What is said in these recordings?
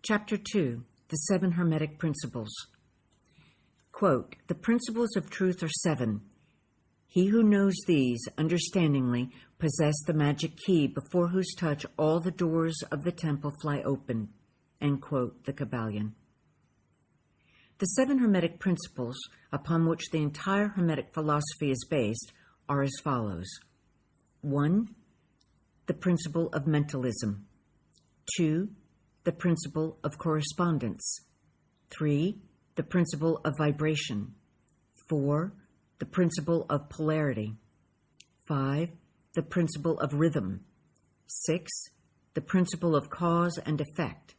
Chapter 2, the Seven Hermetic Principles. Quote, "The principles of truth are seven. He who knows these, understandingly, possess the magic key before whose touch all the doors of the temple fly open." End quote, the Kybalion. The seven Hermetic principles, upon which the entire Hermetic philosophy is based, are as follows. 1. The Principle of Mentalism. 2. The Principle of Correspondence. 3. The Principle of Vibration. 4. The Principle of Polarity. 5. The Principle of Rhythm. 6. The Principle of Cause and Effect.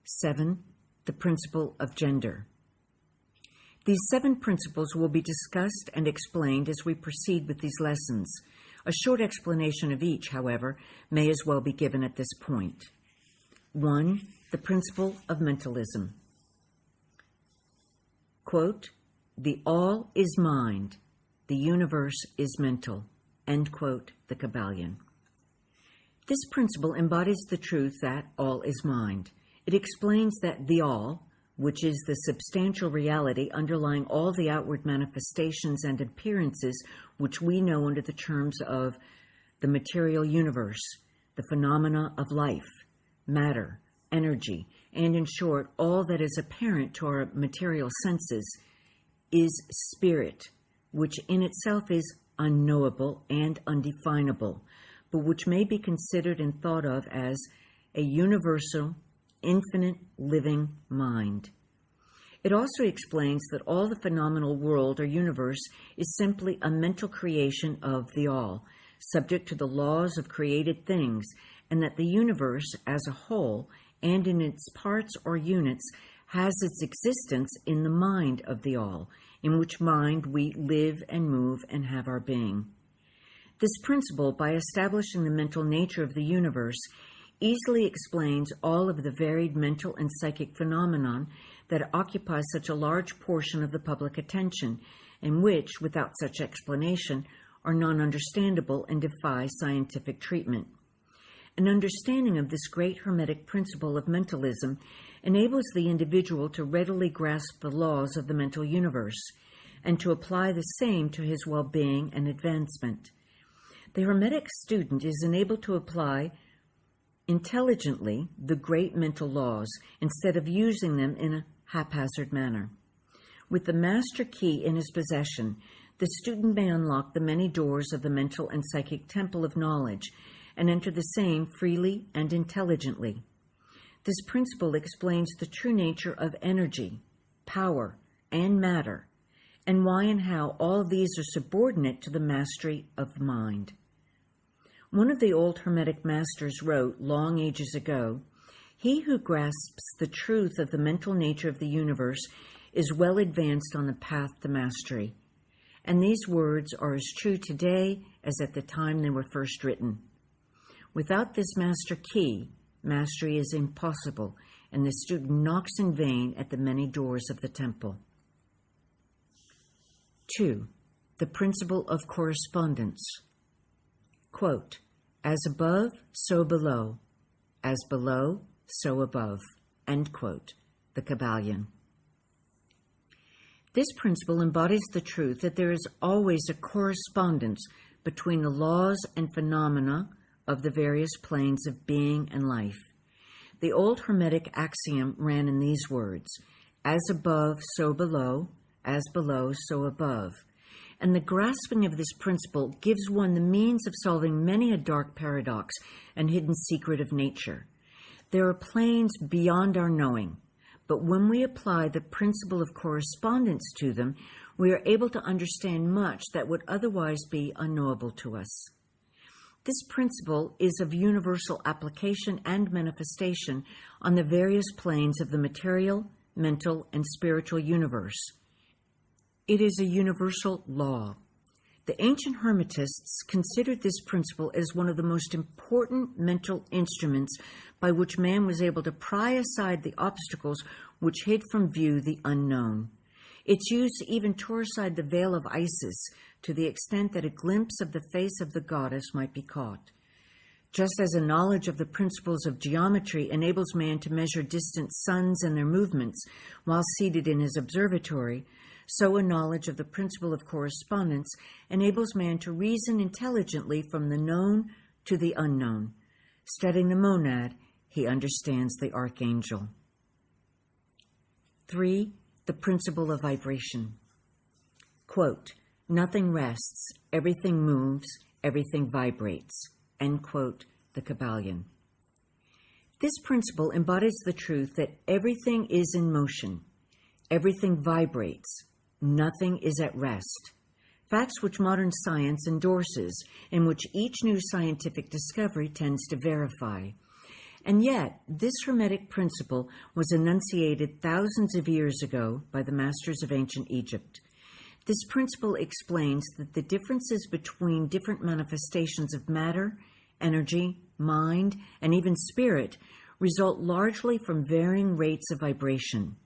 7. The Principle of Gender. These seven principles will be discussed and explained as we proceed with these lessons. A short explanation of each, however, may as well be given at this point. 1. The Principle of Mentalism. Quote, "The all is mind, the universe is mental." End quote, the Kybalion. This principle embodies the truth that all is mind. It explains that the all, which is the substantial reality underlying all the outward manifestations and appearances which we know under the terms of the material universe, the phenomena of life, matter, energy, and in short, all that is apparent to our material senses, is spirit, which in itself is unknowable and undefinable, but which may be considered and thought of as a universal, infinite, living mind. It also explains that all the phenomenal world or universe is simply a mental creation of the all, subject to the laws of created things, and that the universe as a whole and in its parts or units has its existence in the mind of the all, in which mind we live and move and have our being. This principle, by establishing the mental nature of the universe, easily explains all of the varied mental and psychic phenomenon that occupy such a large portion of the public attention, and which, without such explanation, are non-understandable and defy scientific treatment. An understanding of this great Hermetic principle of mentalism enables the individual to readily grasp the laws of the mental universe and to apply the same to his well-being and advancement. The Hermetic student is enabled to apply intelligently the great mental laws instead of using them in a haphazard manner. With the master key in his possession, the student may unlock the many doors of the mental and psychic temple of knowledge and enter the same freely and intelligently. This principle explains the true nature of energy, power, and matter, and why and how all these are subordinate to the mastery of the mind. One of the old Hermetic masters wrote long ages ago, "He who grasps the truth of the mental nature of the universe is well advanced on the path to mastery." And these words are as true today as at the time they were first written. Without this master key, mastery is impossible, and the student knocks in vain at the many doors of the temple. 2. The Principle of Correspondence. Quote, "As above, so below. As below, so above." End quote, the Kybalion. This principle embodies the truth that there is always a correspondence between the laws and phenomena of the various planes of being and life. The old Hermetic axiom ran in these words, "As above, so below. As below, so above." And the grasping of this principle gives one the means of solving many a dark paradox and hidden secret of nature. There are planes beyond our knowing, but when we apply the principle of correspondence to them, we are able to understand much that would otherwise be unknowable to us. This principle is of universal application and manifestation on the various planes of the material, mental, and spiritual universe. It is a universal law. The ancient Hermetists considered this principle as one of the most important mental instruments by which man was able to pry aside the obstacles which hid from view the unknown. Its use even tore aside the veil of Isis to the extent that a glimpse of the face of the goddess might be caught. Just as a knowledge of the principles of geometry enables man to measure distant suns and their movements while seated in his observatory, so a knowledge of the principle of correspondence enables man to reason intelligently from the known to the unknown. Studying the monad, he understands the archangel. 3. The principle of vibration. Quote, "Nothing rests, everything moves, everything vibrates." End quote, the Kybalion. This principle embodies the truth that everything is in motion, everything vibrates, nothing is at rest. Facts which modern science endorses, and which each new scientific discovery tends to verify. And yet, this Hermetic principle was enunciated thousands of years ago by the masters of ancient Egypt. This principle explains that the differences between different manifestations of matter, energy, mind, and even spirit result largely from varying rates of vibration.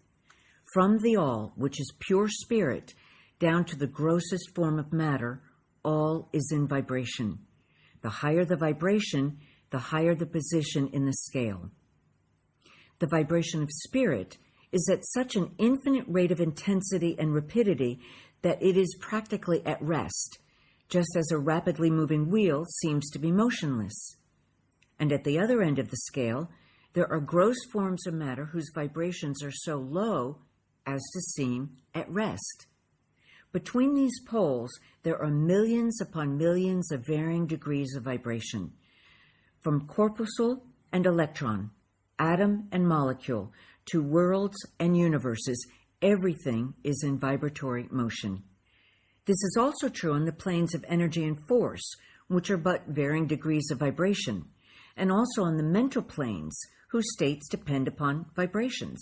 From the all, which is pure spirit, down to the grossest form of matter, all is in vibration. The higher the vibration, the higher the position in the scale. The vibration of spirit is at such an infinite rate of intensity and rapidity that it is practically at rest, just as a rapidly moving wheel seems to be motionless. And at the other end of the scale, there are gross forms of matter whose vibrations are so low as to seem at rest. Between these poles, there are millions upon millions of varying degrees of vibration. From corpuscle and electron, atom and molecule, to worlds and universes, everything is in vibratory motion. This is also true on the planes of energy and force, which are but varying degrees of vibration, and also on the mental planes, whose states depend upon vibrations,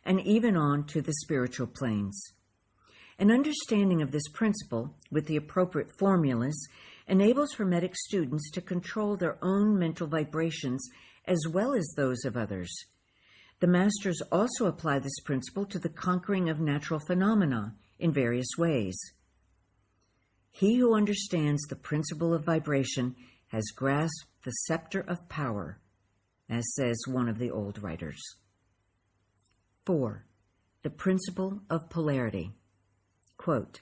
and even on to the spiritual planes. An understanding of this principle, with the appropriate formulas, enables Hermetic students to control their own mental vibrations as well as those of others. The masters also apply this principle to the conquering of natural phenomena in various ways. He who understands the principle of vibration has grasped the scepter of power, as says one of the old writers. 4. The principle of polarity. Quote,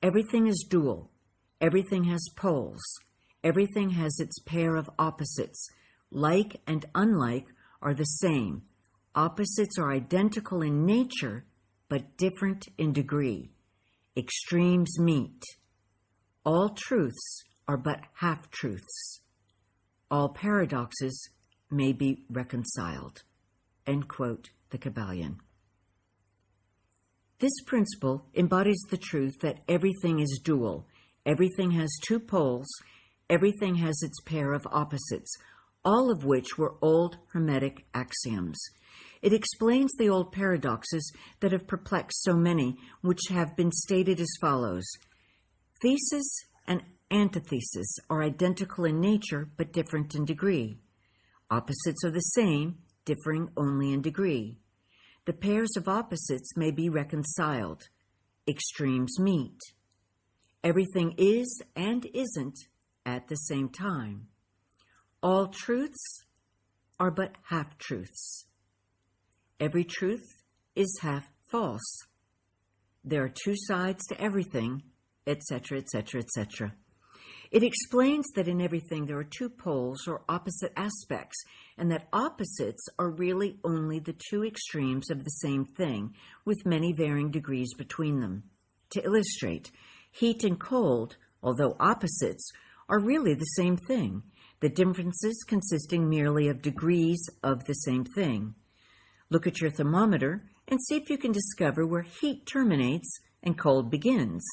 "Everything is dual, everything has poles, everything has its pair of opposites. Like and unlike are the same. Opposites are identical in nature, but different in degree. Extremes meet. All truths are but half-truths. All paradoxes may be reconciled." End quote, the Kybalion. This principle embodies the truth that everything is dual, everything has two poles, everything has its pair of opposites, all of which were old Hermetic axioms. It explains the old paradoxes that have perplexed so many, which have been stated as follows. Thesis and antithesis are identical in nature, but different in degree. Opposites are the same, differing only in degree. The pairs of opposites may be reconciled. Extremes meet. Everything is and isn't at the same time. All truths are but half-truths. Every truth is half false. There are two sides to everything, etc., etc., etc. It explains that in everything there are two poles or opposite aspects, and that opposites are really only the two extremes of the same thing, with many varying degrees between them. To illustrate, heat and cold, although opposites, are really the same thing, the differences consisting merely of degrees of the same thing. Look at your thermometer and see if you can discover where heat terminates and cold begins.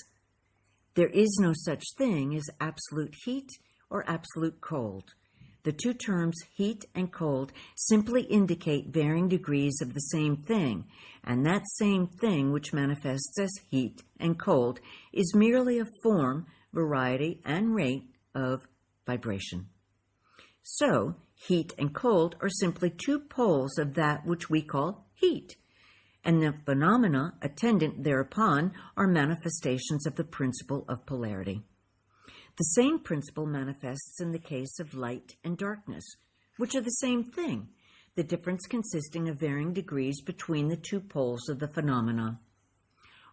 There is no such thing as absolute heat or absolute cold. The two terms heat and cold simply indicate varying degrees of the same thing, and that same thing which manifests as heat and cold is merely a form, variety, and rate of vibration. So, heat and cold are simply two poles of that which we call heat, and the phenomena attendant thereupon are manifestations of the principle of polarity. The same principle manifests in the case of light and darkness, which are the same thing, the difference consisting of varying degrees between the two poles of the phenomena.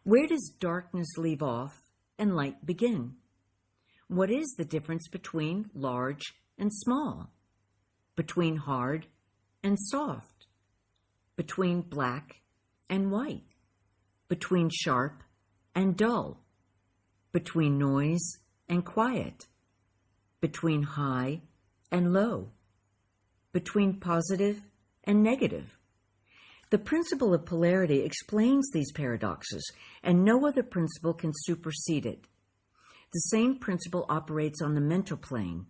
Where does darkness leave off and light begin? What is the difference between large and small, between hard and soft, between black and white, between sharp and dull, between noise and quiet, between high and low, between positive and negative? The principle of polarity explains these paradoxes, and no other principle can supersede it. The same principle operates on the mental plane.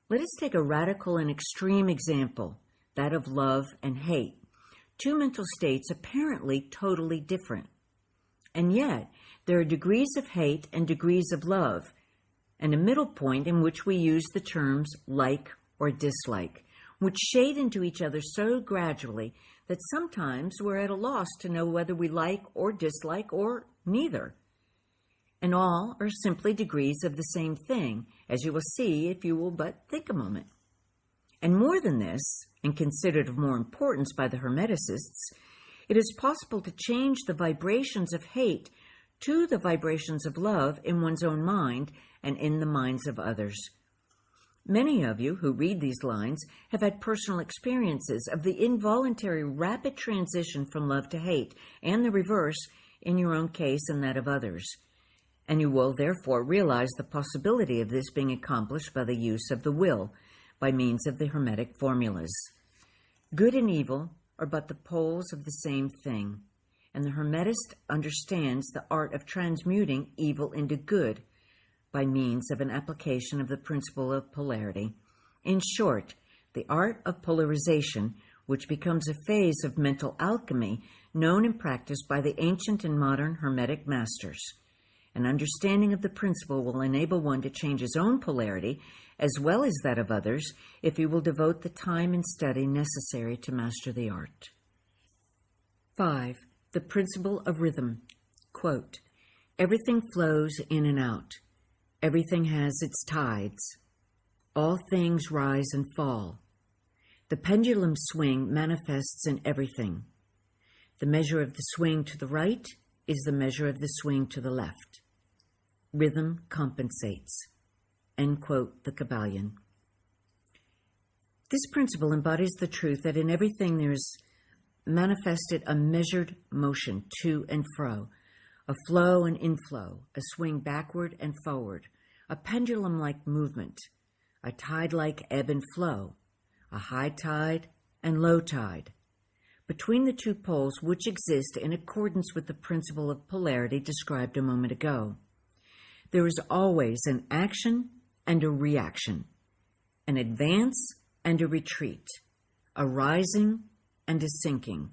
Let us take a radical and extreme example, that of love and hate, two mental states apparently totally different. And yet, there are degrees of hate and degrees of love, and a middle point in which we use the terms like or dislike, which shade into each other so gradually that sometimes we're at a loss to know whether we like or dislike or neither. And all are simply degrees of the same thing, as you will see if you will but think a moment. And more than this, and considered of more importance by the Hermeticists, it is possible to change the vibrations of hate to the vibrations of love in one's own mind and in the minds of others. Many of you who read these lines have had personal experiences of the involuntary rapid transition from love to hate, and the reverse in your own case and that of others. And you will therefore realize the possibility of this being accomplished by the use of the will, by means of the Hermetic formulas. Good and evil are but the poles of the same thing, and the Hermetist understands the art of transmuting evil into good by means of an application of the principle of polarity. In short, the art of polarization, which becomes a phase of mental alchemy known and practiced by the ancient and modern Hermetic masters. An understanding of the principle will enable one to change his own polarity as well as that of others if he will devote the time and study necessary to master the art. 5. The principle of rhythm. Quote, everything flows in and out. Everything has its tides. All things rise and fall. The pendulum swing manifests in everything. The measure of the swing to the right is the measure of the swing to the left. Rhythm compensates. End quote, the Kybalion. This principle embodies the truth that in everything there is manifested a measured motion to and fro, a flow and inflow, a swing backward and forward, a pendulum-like movement, a tide-like ebb and flow, a high tide and low tide, between the two poles which exist in accordance with the principle of polarity described a moment ago. There is always an action and a reaction, an advance and a retreat, a rising and a sinking.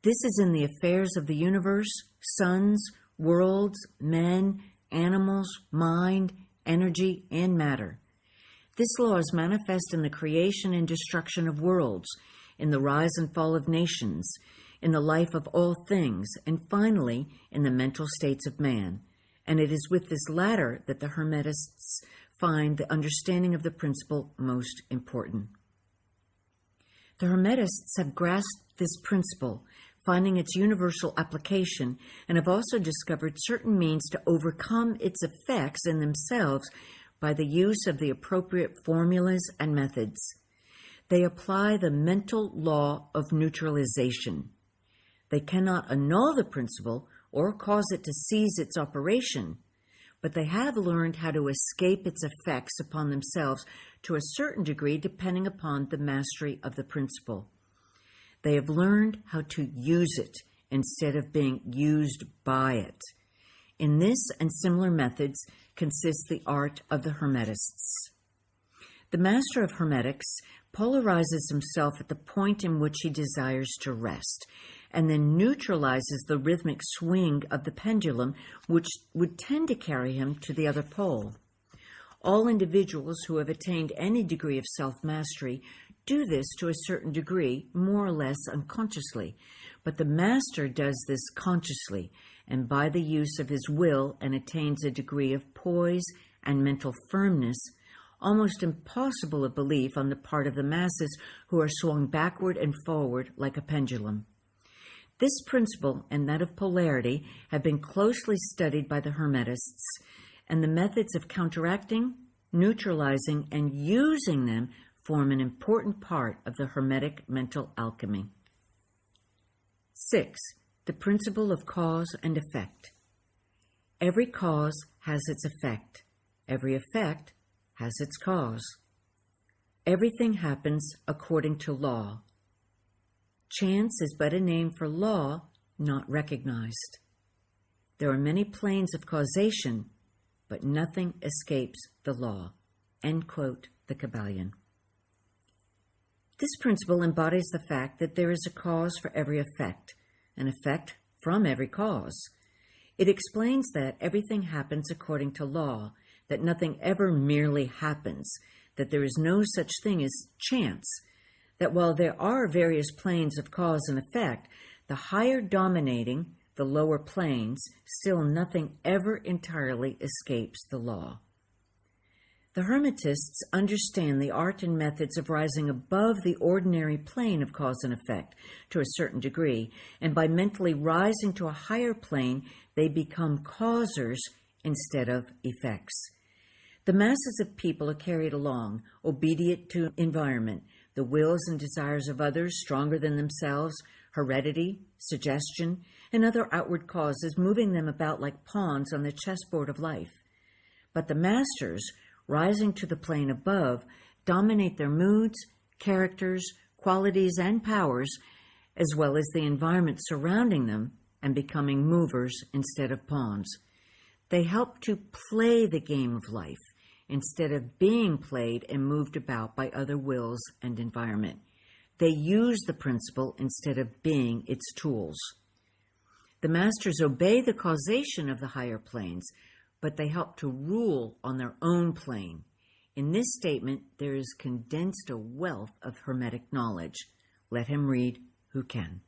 This is in the affairs of the universe, suns, worlds, men, animals, mind, energy, and matter. This law is manifest in the creation and destruction of worlds, in the rise and fall of nations, in the life of all things, and finally in the mental states of man. And it is with this latter that the Hermetists find the understanding of the principle most important. The Hermetists have grasped this principle, finding its universal application, and have also discovered certain means to overcome its effects in themselves by the use of the appropriate formulas and methods. They apply the mental law of neutralization. They cannot annul the principle or cause it to cease its operation, but they have learned how to escape its effects upon themselves to a certain degree depending upon the mastery of the principle. They have learned how to use it instead of being used by it. In this and similar methods consists the art of the Hermetists. The master of Hermetics polarizes himself at the point in which he desires to rest, and then neutralizes the rhythmic swing of the pendulum, which would tend to carry him to the other pole. All individuals who have attained any degree of self-mastery do this to a certain degree, more or less unconsciously, but the master does this consciously and by the use of his will, and attains a degree of poise and mental firmness, almost impossible of belief on the part of the masses who are swung backward and forward like a pendulum. This principle and that of polarity have been closely studied by the Hermetists, and the methods of counteracting, neutralizing, and using them form an important part of the Hermetic mental alchemy. 6. The principle of cause and effect. Every cause has its effect. Every effect has its cause. Everything happens according to law. Chance is but a name for law not recognized. There are many planes of causation, but nothing escapes the law. End quote, the Kybalion. This principle embodies the fact that there is a cause for every effect, an effect from every cause. It explains that everything happens according to law, that nothing ever merely happens, that there is no such thing as chance, that while there are various planes of cause and effect, the higher dominating the lower planes, still nothing ever entirely escapes the law. The Hermetists understand the art and methods of rising above the ordinary plane of cause and effect to a certain degree, and by mentally rising to a higher plane, they become causers instead of effects. The masses of people are carried along, obedient to environment, the wills and desires of others stronger than themselves, heredity, suggestion, and other outward causes moving them about like pawns on the chessboard of life. But the masters, rising to the plane above, dominate their moods, characters, qualities, and powers, as well as the environment surrounding them, and becoming movers instead of pawns. They help to play the game of life instead of being played and moved about by other wills and environment. They use the principle instead of being its tools. The masters obey the causation of the higher planes, but they help to rule on their own plane. In this statement, there is condensed a wealth of Hermetic knowledge. Let him read who can.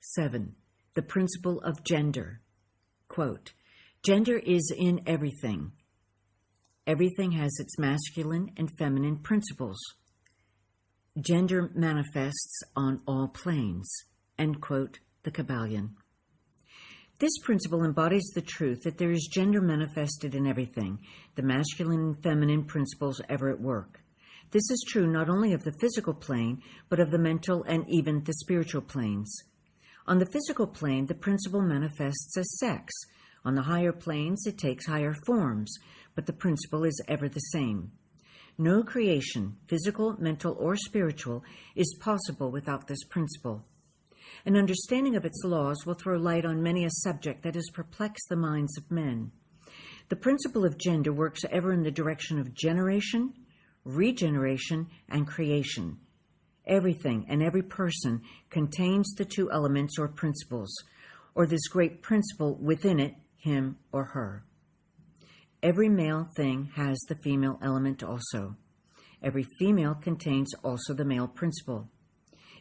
7. The principle of gender. Quote, gender is in everything. Everything has its masculine and feminine principles. Gender manifests on all planes. End quote, the Kybalion. This principle embodies the truth that there is gender manifested in everything, the masculine and feminine principles ever at work. This is true not only of the physical plane, but of the mental and even the spiritual planes. On the physical plane, the principle manifests as sex. On the higher planes, it takes higher forms, but the principle is ever the same. No creation, physical, mental, or spiritual, is possible without this principle. An understanding of its laws will throw light on many a subject that has perplexed the minds of men. The principle of gender works ever in the direction of generation, regeneration, and creation. Everything and every person contains the two elements or principles, or this great principle within it, him or her. Every male thing has the female element also. Every female contains also the male principle.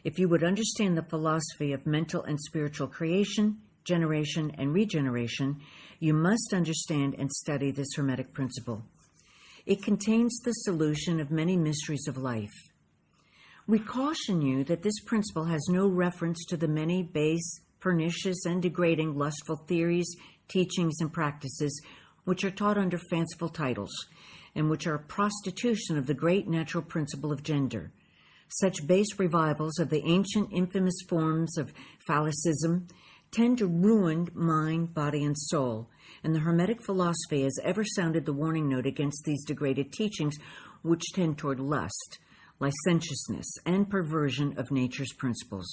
If you would understand the philosophy of mental and spiritual creation, generation, and regeneration, you must understand and study this Hermetic principle. It contains the solution of many mysteries of life. We caution you that this principle has no reference to the many base, pernicious, and degrading lustful theories, teachings, and practices which are taught under fanciful titles, and which are a prostitution of the great natural principle of gender. Such base revivals of the ancient infamous forms of phallicism tend to ruin mind, body, and soul, and the Hermetic philosophy has ever sounded the warning note against these degraded teachings which tend toward lust, licentiousness, and perversion of nature's principles.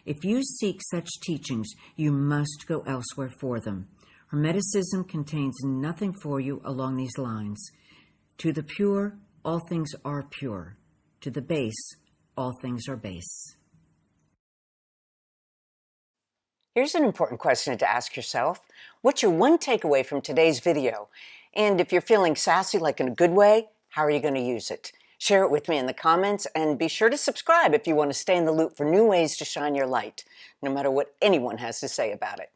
If you seek such teachings, you must go elsewhere for them. Hermeticism contains nothing for you along these lines. To the pure, all things are pure. To the base, all things are base. Here's an important question to ask yourself. What's your one takeaway from today's video? And if you're feeling sassy, like in a good way, how are you going to use it? Share it with me in the comments, and be sure to subscribe if you want to stay in the loop for new ways to shine your light, no matter what anyone has to say about it.